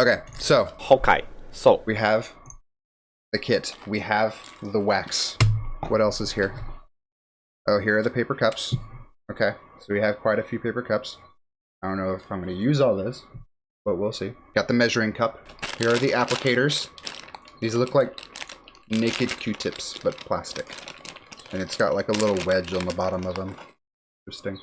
Okay, so Okay, so we have the kit. We have the wax. What else is here? Oh, here are the paper cups. Okay, so we have quite a few paper cups. I don't know if I'm going to use all this, but we'll see. Got the measuring cup. Here are the applicators. These look like naked Q-tips, but plastic. And it's got like a little wedge on the bottom of them. Interesting.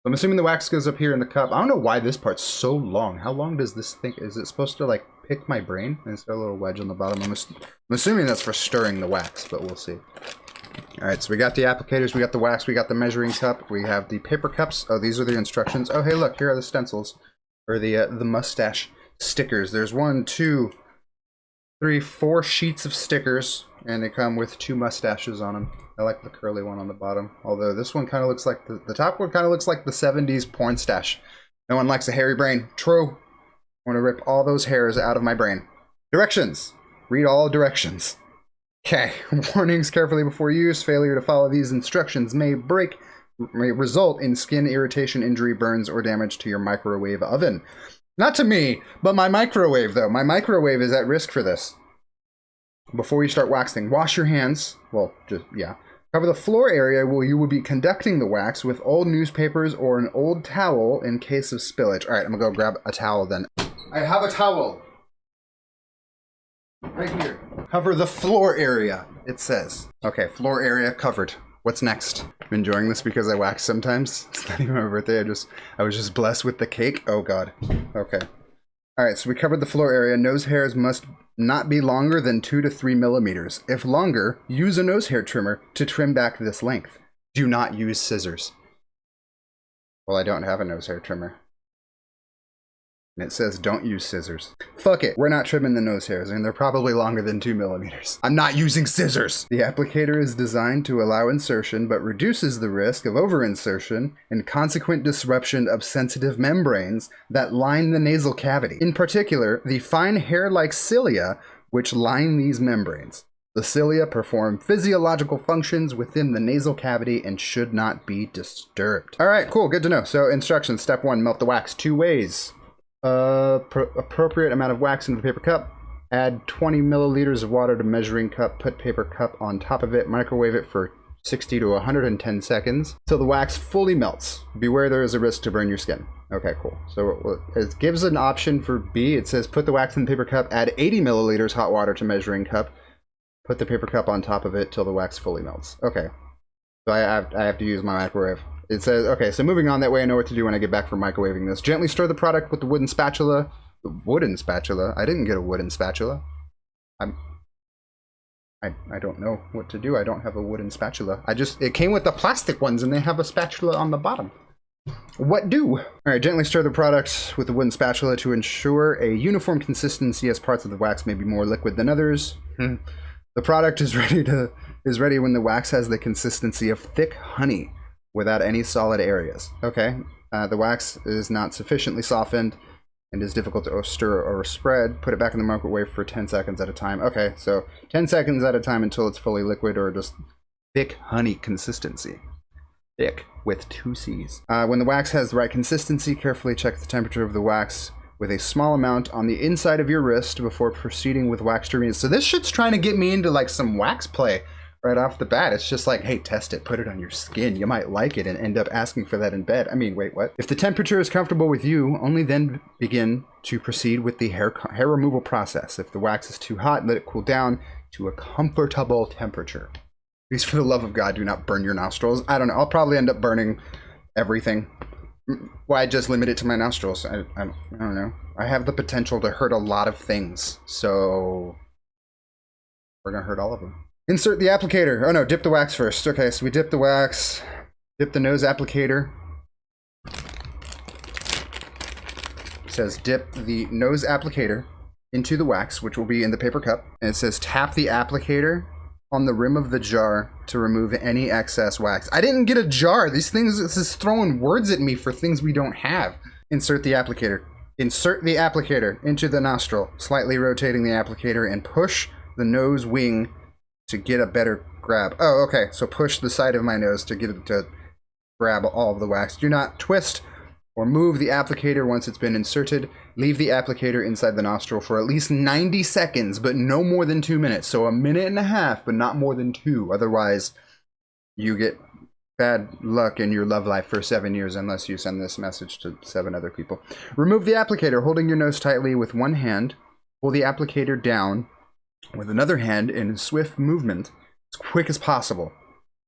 I'm assuming the wax goes up here in the cup. I don't know why this part's so long. How long does this thing... Is it supposed to, like, pick my brain? And it's got a little wedge on the bottom. I'm assuming that's for stirring the wax, but we'll see. Alright, so we got the applicators, we got the wax, we got the measuring cup, we have the paper cups. Oh, these are the instructions. Oh, hey, look, here are the stencils. Or the mustache stickers. There's 1, 2, 3, 4 sheets of stickers, and they come with 2 mustaches on them. I like the curly one on the bottom. Although this one kind of looks like the top one kind of looks like the 70s porn stash. No one likes a hairy brain. True. I want to rip all those hairs out of my brain. Directions. Read all directions. Okay. Warnings carefully before use. Failure to follow these instructions may result in skin irritation, injury, burns, or damage to your microwave oven. Not to me, but my microwave, though. My microwave is at risk for this. Before you start waxing, wash your hands. Well, just, yeah. Cover the floor area where you will be conducting the wax with old newspapers or an old towel in case of spillage. All right, I'm gonna go grab a towel then. I have a towel. Right here. Cover the floor area, it says. Okay, floor area covered. What's next? I'm enjoying this because I wax sometimes. It's not even my birthday. I was just blessed with the cake. Oh god. Okay. All right, so we covered the floor area. Nose hairs must not be longer than 2 to 3 millimeters. If longer, use a nose hair trimmer to trim back this length. Do not use scissors. Well, I don't have a nose hair trimmer. And it says don't use scissors. Fuck it, we're not trimming the nose hairs, and they're probably longer than 2 millimeters. I'm not using scissors! The applicator is designed to allow insertion, but reduces the risk of over-insertion and consequent disruption of sensitive membranes that line the nasal cavity. In particular, the fine hair-like cilia which line these membranes. The cilia perform physiological functions within the nasal cavity and should not be disturbed. Alright, cool, good to know. So, instructions. Step 1, melt the wax 2 ways. Appropriate amount of wax into the paper cup. Add 20 milliliters of water to measuring cup. Put paper cup on top of it. Microwave it for 60 to 110 seconds till the wax fully melts. Beware there is a risk to burn your skin. Okay, cool. So it gives an option for B. It says put the wax in the paper cup. Add 80 milliliters hot water to measuring cup. Put the paper cup on top of it till the wax fully melts. Okay. So I have to use my microwave. It says, okay, so moving on, that way I know what to do when I get back from microwaving this. Gently stir the product with the wooden spatula. Wooden spatula? I didn't get a wooden spatula. I don't know what to do. I don't have a wooden spatula. It came with the plastic ones and they have a spatula on the bottom. What do? Alright, gently stir the product with the wooden spatula to ensure a uniform consistency, as parts of the wax may be more liquid than others. The product is ready when the wax has the consistency of thick honey, without any solid areas. Okay, the wax is not sufficiently softened and is difficult to stir or spread. Put it back in the microwave for 10 seconds at a time. Okay, so 10 seconds at a time until it's fully liquid or just thick honey consistency. Thick with 2 C's. When the wax has the right consistency, carefully check the temperature of the wax with a small amount on the inside of your wrist before proceeding with wax turbines. So this shit's trying to get me into like some wax play. Right off the bat, it's just like, hey, test it, put it on your skin. You might like it and end up asking for that in bed. I mean, wait, what? If the temperature is comfortable with you, only then begin to proceed with the hair removal process. If the wax is too hot, let it cool down to a comfortable temperature. Please, for the love of God, do not burn your nostrils. I don't know. I'll probably end up burning everything. Why just limit it to my nostrils? I don't know. I have the potential to hurt a lot of things, so we're gonna hurt all of them. Insert the applicator. Oh no, dip the wax first. Okay, so we dip the wax, dip the nose applicator. It says dip the nose applicator into the wax, which will be in the paper cup. And it says tap the applicator on the rim of the jar to remove any excess wax. I didn't get a jar. This is throwing words at me for things we don't have. Insert the applicator. Insert the applicator into the nostril, slightly rotating the applicator and push the nose wing to get a better grab. Oh, okay. So push the side of my nose to grab all of the wax. Do not twist or move the applicator once it's been inserted. Leave the applicator inside the nostril for at least 90 seconds, but no more than 2 minutes. So 1.5 minutes, but not more than 2. Otherwise, you get bad luck in your love life for 7 years unless you send this message to 7 other people. Remove the applicator, holding your nose tightly with one hand. Pull the applicator down with another hand in swift movement as quick as possible.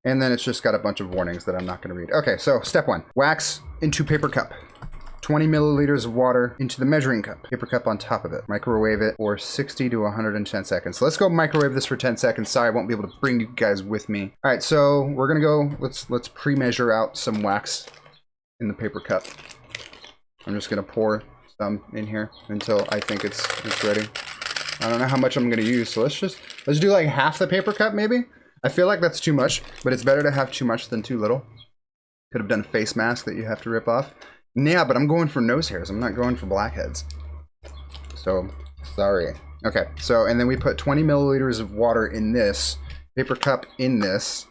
And then it's just got a bunch of warnings that I'm not going to read. Okay, so step 1. Wax into paper cup. 20 milliliters of water into the measuring cup. Paper cup on top of it. Microwave it for 60 to 110 seconds. So let's go microwave this for 10 seconds. Sorry, I won't be able to bring you guys with me. All right, so we're going to go, let's pre-measure out some wax in the paper cup. I'm just going to pour some in here until I think it's ready. I don't know how much I'm going to use, so let's do like half the paper cup maybe. I feel like that's too much, but it's better to have too much than too little. Could have done a face mask that you have to rip off. Yeah, but I'm going for nose hairs. I'm not going for blackheads. So, sorry. Okay, so, and then we put 20 milliliters of water in this, paper cup in this,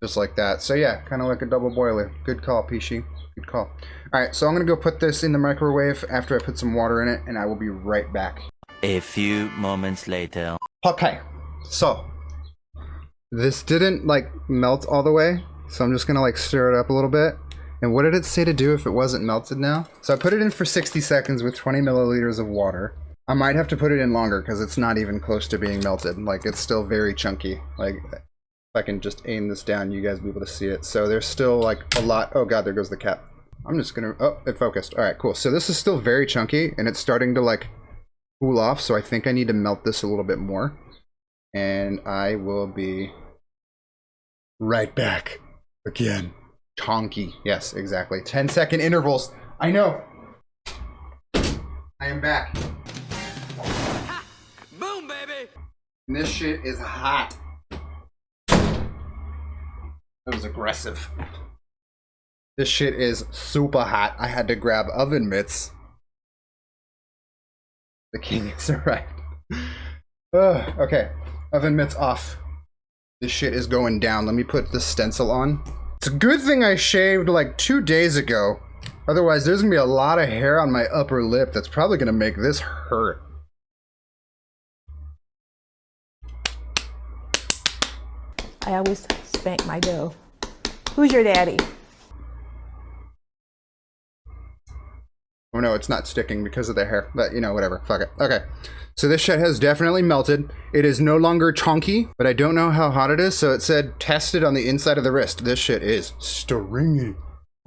just like that. So yeah, kind of like a double boiler. Good call, Pishi. Good call. All right, so I'm gonna go put this in the microwave after I put some water in it, and I will be right back. A few moments later. Okay, so this didn't like melt all the way, so I'm just gonna like stir it up a little bit. And what did it say to do if it wasn't melted now? So I put it in for 60 seconds with 20 milliliters of water. I might have to put it in longer because it's not even close to being melted. Like, it's still very chunky. Like, if I can just aim this down, you guys will be able to see it. So there's still like a lot. Oh god, there goes the cap. I'm just gonna, oh, it focused. All right, cool. So this is still very chunky and it's starting to like cool off. So I think I need to melt this a little bit more. And I will be right back again. Chonky. Yes, exactly. 10-second intervals. I know. I am back. Ha! Boom, baby! And this shit is hot. That was aggressive. This shit is super hot. I had to grab oven mitts. The king has arrived. Okay. Oven mitts off. This shit is going down. Let me put the stencil on. It's a good thing I shaved like 2 days ago. Otherwise, there's gonna be a lot of hair on my upper lip that's probably gonna make this hurt. I always spank my dough. Who's your daddy? Oh no, it's not sticking because of the hair. But, you know, whatever. Fuck it. Okay. So this shit has definitely melted. It is no longer chonky, but I don't know how hot it is. So it said tested on the inside of the wrist. This shit is stringy.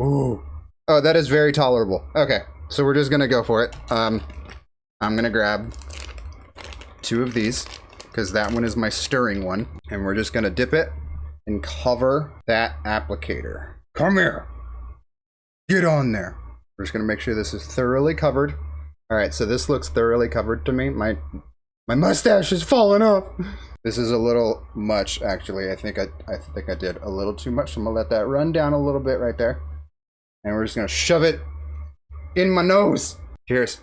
Ooh. Oh, that is very tolerable. Okay. So we're just going to go for it. I'm going to grab 2 of these because that one is my stirring one. And we're just going to dip it and cover that applicator. Come here. Get on there. We're just going to make sure this is thoroughly covered. All right, so this looks thoroughly covered to me. My mustache is falling off. This is a little much, actually. I think I did a little too much. So I'm gonna let that run down a little bit right there, and we're just gonna shove it in my nose. Cheers.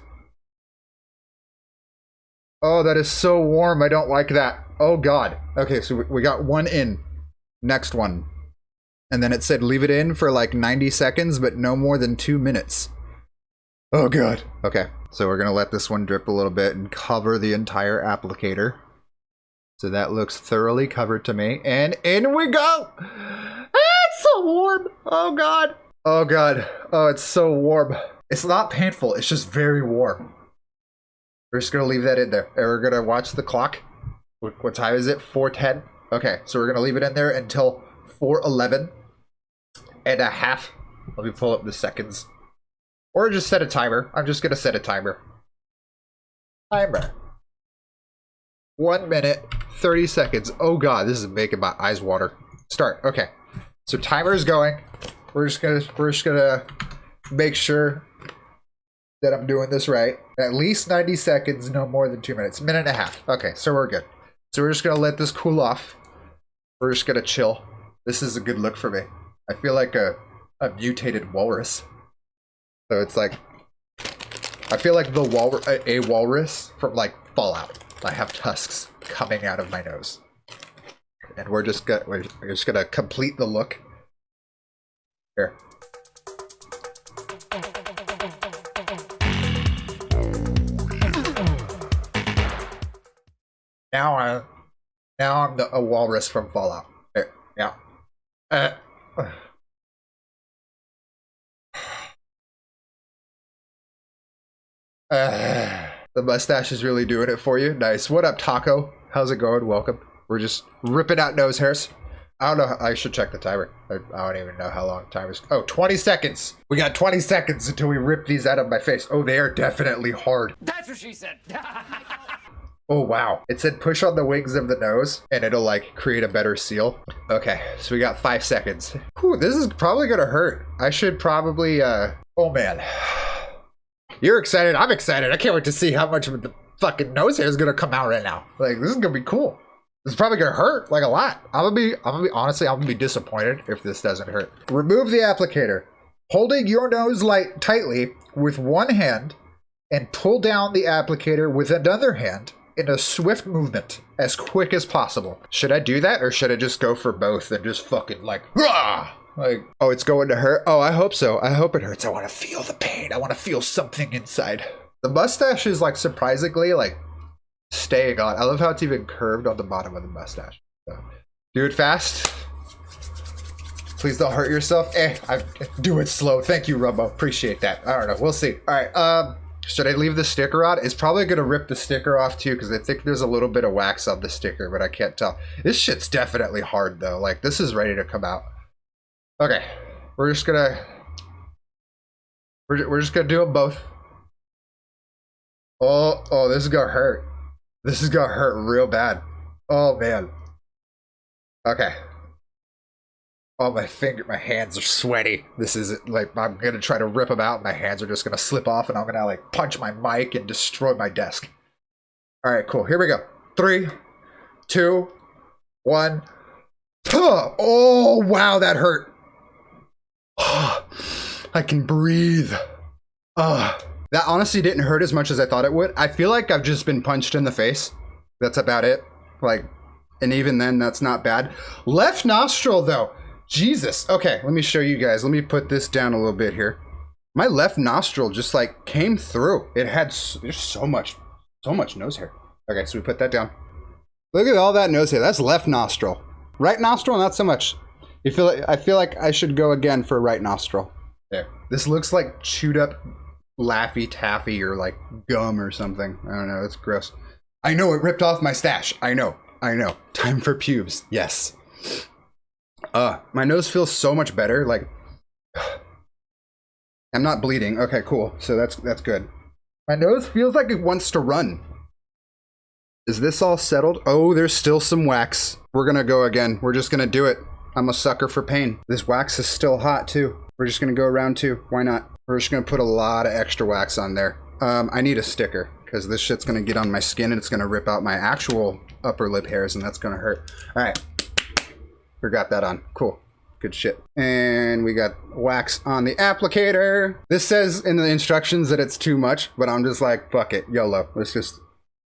Oh, that is so warm. I don't like that. Oh God. Okay, so we got one in. Next one, and then it said leave it in for like 90 seconds, but no more than 2 minutes. Oh god. Okay, so we're gonna let this one drip a little bit and cover the entire applicator. So that looks thoroughly covered to me. And in we go! Ah, it's so warm! Oh god. Oh god. Oh, it's so warm. It's not painful, it's just very warm. We're just gonna leave that in there. And we're gonna watch the clock. What time is it? 4:10? Okay, so we're gonna leave it in there until 4:11 and a half. Let me pull up the seconds. Or just set a timer. I'm just gonna set a timer. Timer. 1 minute, 30 seconds. Oh god, this is making my eyes water. Start. Okay. So timer is going. We're just gonna make sure that I'm doing this right. At least 90 seconds, no more than 2 minutes. Minute and a half. Okay, so we're good. So we're just gonna let this cool off. We're just gonna chill. This is a good look for me. I feel like a mutated walrus. So it's like, I feel like a walrus from like Fallout. I have tusks coming out of my nose, and we're just gonna complete the look. Here. Now I'm a walrus from Fallout. Yeah. The mustache is really doing it for you. Nice. What up, Taco? How's it going? Welcome. We're just ripping out nose hairs. I don't know. I should check the timer. I don't even know how long the timer's. Oh, 20 seconds. We got 20 seconds until we rip these out of my face. Oh, they are definitely hard. That's what she said. Oh, wow. It said push on the wings of the nose and it'll like create a better seal. Okay, so we got 5 seconds. Whew, this is probably gonna hurt. I should probably, oh man. You're excited, I'm excited. I can't wait to see how much of the fucking nose hair is gonna come out right now. Like, this is gonna be cool. This is probably gonna hurt, like a lot. Honestly, I'm gonna be disappointed if this doesn't hurt. Remove the applicator. Holding your nose tightly with one hand and pull down the applicator with another hand in a swift movement as quick as possible. Should I do that or should I just go for both and just fucking like, rah! Like, oh, it's going to hurt? Oh, I hope so. I hope it hurts. I want to feel the pain. I want to feel something inside. The mustache is like surprisingly like staying on. I love how it's even curved on the bottom of the mustache. So, do it fast. Please don't hurt yourself. Do it slow. Thank you, Rumbo. Appreciate that. I don't know. We'll see. All right. Should I leave the sticker on? It's probably going to rip the sticker off too because I think there's a little bit of wax on the sticker, but I can't tell. This shit's definitely hard though. Like, this is ready to come out. Okay. We're just going to do them both. Oh, this is going to hurt. This is going to hurt real bad. Oh, man. Okay. Oh, my hands are sweaty. This isn't like, I'm gonna try to rip them out. My hands are just gonna slip off and I'm gonna like punch my mic and destroy my desk. All right, cool. Here we go. 3, 2, 1. Oh, wow, that hurt. I can breathe. That honestly didn't hurt as much as I thought it would. I feel like I've just been punched in the face. That's about it. Like, and even then, that's not bad. Left nostril, though. Jesus. Okay, let me show you guys. Let me put this down a little bit here. My left nostril just like came through. It had there's so much nose hair. Okay, so we put that down. Look at all that nose hair. That's left nostril. Right nostril, not so much. I feel like I should go again for right nostril. There. This looks like chewed up Laffy Taffy or like gum or something. I don't know. It's gross. I know it ripped off my stash. I know. Time for pubes. Yes. My nose feels so much better. Like, I'm not bleeding. Okay, cool. So that's good. My nose feels like it wants to run. Is this all settled? Oh, there's still some wax. We're gonna go again. We're just gonna do it. I'm a sucker for pain. This wax is still hot too. We're just gonna go around 2. Why not? We're just gonna put a lot of extra wax on there. I need a sticker because this shit's gonna get on my skin and it's gonna rip out my actual upper lip hairs and that's gonna hurt. All right. We got that on. Cool. Good shit. And we got wax on the applicator. This says in the instructions that it's too much, but I'm just like, fuck it. YOLO. Let's just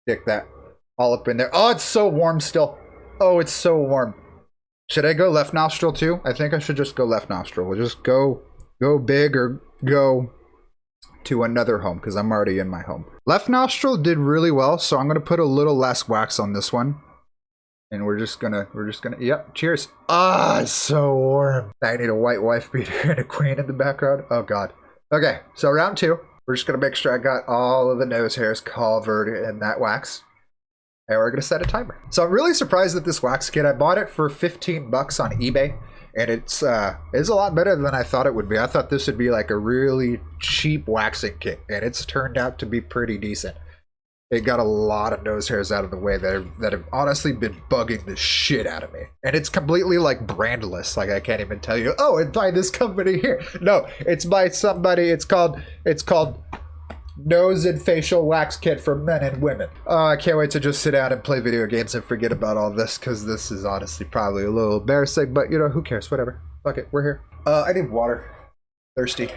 stick that all up in there. Oh, it's so warm still. Oh, it's so warm. Should I go left nostril too? I think I should just go left nostril. We'll just go big or go to another home because I'm already in my home. Left nostril did really well, so I'm going to put a little less wax on this one. And we're just gonna, yep, cheers. Ah, it's so warm. I need a white wife beater and a queen in the background. Oh God. Okay, so round 2. We're just gonna make sure I got all of the nose hairs covered in that wax. And we're gonna set a timer. So I'm really surprised at this wax kit. I bought it for 15 bucks on eBay. And it's a lot better than I thought it would be. I thought this would be like a really cheap waxing kit. And it's turned out to be pretty decent. It got a lot of nose hairs out of the way that have honestly been bugging the shit out of me. And it's completely like brandless. Like I can't even tell you, oh, it's by this company here. No, it's by somebody. It's called Nose and Facial Wax Kit for Men and Women. Oh, I can't wait to just sit down and play video games and forget about all this because this is honestly probably a little embarrassing, but you know, who cares? Whatever. Fuck it, we're here. I need water. Thirsty.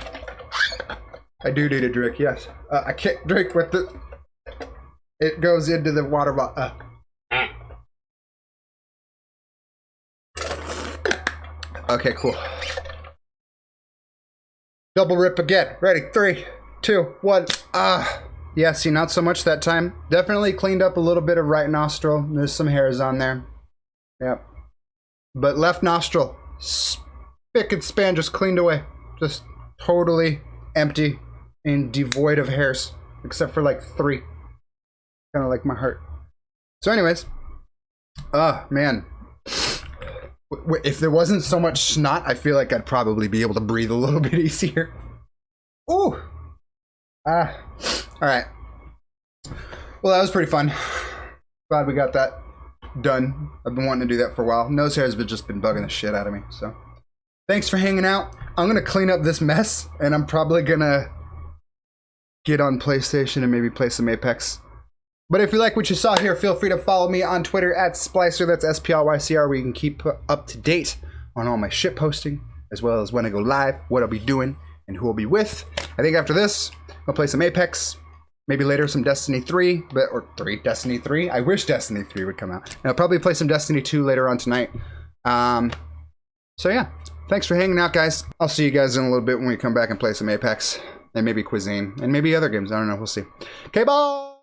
I do need a drink, yes. I can't drink with the... It goes into the water bottle. Okay, cool. Double rip again. Ready? 3, 2, 1. Yeah, see, not so much that time. Definitely cleaned up a little bit of right nostril. There's some hairs on there. Yep. But left nostril, spick and span, just cleaned away. Just totally empty and devoid of hairs. Except for like 3. Kind of like my heart. So anyways. Man. If there wasn't so much snot, I feel like I'd probably be able to breathe a little bit easier. Ooh. Alright. Well, that was pretty fun. Glad we got that done. I've been wanting to do that for a while. Nose hair has just been bugging the shit out of me, so. Thanks for hanging out. I'm gonna clean up this mess, and I'm probably gonna get on PlayStation and maybe play some Apex. But if you like what you saw here, feel free to follow me on Twitter at Splycer, that's SPLYCR, where you can keep up to date on all my shit posting, as well as when I go live, what I'll be doing, and who I'll be with. I think after this, I'll play some Apex, maybe later some Destiny 3, Destiny 3? I wish Destiny 3 would come out. And I'll probably play some Destiny 2 later on tonight. So yeah, thanks for hanging out, guys. I'll see you guys in a little bit when we come back and play some Apex, and maybe Cuisine, and maybe other games. I don't know, we'll see. Okay, bye!